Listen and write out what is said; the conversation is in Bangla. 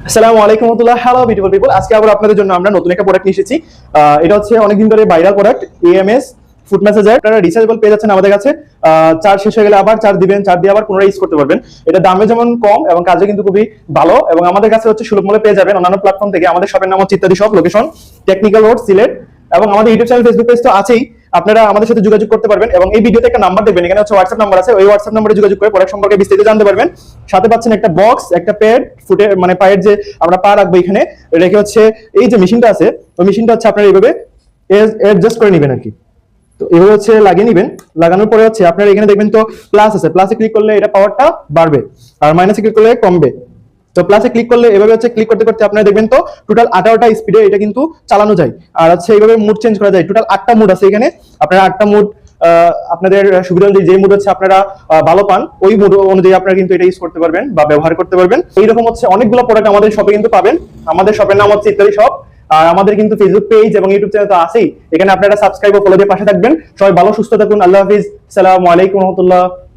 আসসালামু আলাইকুম রাহমাতুল্লাহ। হ্যালো বিউটিফুল পিপল, আজকে আবার আপনাদের জন্য আমরা নতুন একটা প্রোডাক্ট নিয়ে এসেছি। এটা হচ্ছে অনেকদিন ধরে viral product, AMS food massager. আপনারা রিচার্জেবল পেয়ে যাচ্ছেন আমাদের কাছে। চার্জ শেষ হয়ে গেলে আবার চার্জ দিবেন, চার্জ দিয়ে আবার পুনরায় ইউজ করতে পারবেন। এটা দামে যেমন কম এবং কাজে কিন্তু খুবই ভালো, এবং আমাদের কাছে হচ্ছে সুলভ মূল্যে পেয়ে যাবেন অন্যান্য প্ল্যাটফর্ম থেকে। আমাদের শপের নাম হচ্ছে ইত্যাদি shop, location technical road, Sylhet. এবং আমাদের ইউটিউব চ্যানেল, ফেসবুক পেজ তো আছেই, আপনারা আমাদের সাথে যোগাযোগ করতে পারবেন। এবং এই ভিডিওতে একটা নাম্বার দেখবেন, এখানে হচ্ছে হোয়াটসঅ্যাপ নাম্বার আছে, ওই হোয়াটসঅ্যাপ নাম্বারে যোগাযোগ করে প্রোডাক্ট সম্পর্কে বিস্তারিত জানতে পারবেন। সাথে পাচ্ছেন একটা বক্স, একটা প্যাড, ফুটে মানে পায়ের যে আমরা পা রাখবো এখানে রেখে, হচ্ছে এই যে মেশিনটা আছে, ওই মেশিনটা হচ্ছে আপনারা এইভাবে অ্যাডজাস্ট করে নেবেন আর কি। তো এভাবে হচ্ছে লাগিয়ে নিবেন। লাগানোর পরে হচ্ছে আপনারা এখানে দেখবেন তো প্লাস আছে, প্লাসে ক্লিক করলে এটা পাওয়ারটা বাড়বে, আর মাইনাসে ক্লিক করলে কমবে। তো প্লাসে ক্লিক করলে এভাবে হচ্ছে ক্লিক করতে করতে আপনারা দেখবেন তো টোটাল 18টা স্পিডে এটা কিন্তু চালানো যায়। আর হচ্ছে এইভাবে মুড চেঞ্জ করা যায়। টোটাল 8টা মুড আছে এখানে। আপনারা 8টা মুড আপনাদের সুবিধা অনুযায়ী, যে মুড হচ্ছে আপনারা ভালো পান, ওই মুড অনুযায়ী আপনারা কিন্তু এটা ইউজ করতে পারবেন বা ব্যবহার করতে পারবেন। এইরকম হচ্ছে অনেকগুলো প্রোডাক্ট আমাদের শপে কিন্তু পাবেন। আমাদের শপের নাম হচ্ছে ইত্যাদি শপ। আর আমাদের কিন্তু ফেসবুক পেজ এবং ইউটিউব চ্যানেল তো আছেই, এখানে আপনারা সাবস্ক্রাইব ও ফলো দিয়ে পাশে থাকবেন। সবাই ভালো সুস্থ থাকুন। আল্লাহ হাফিজ। আসসালামু আলাইকুম রহমতুল্লাহ।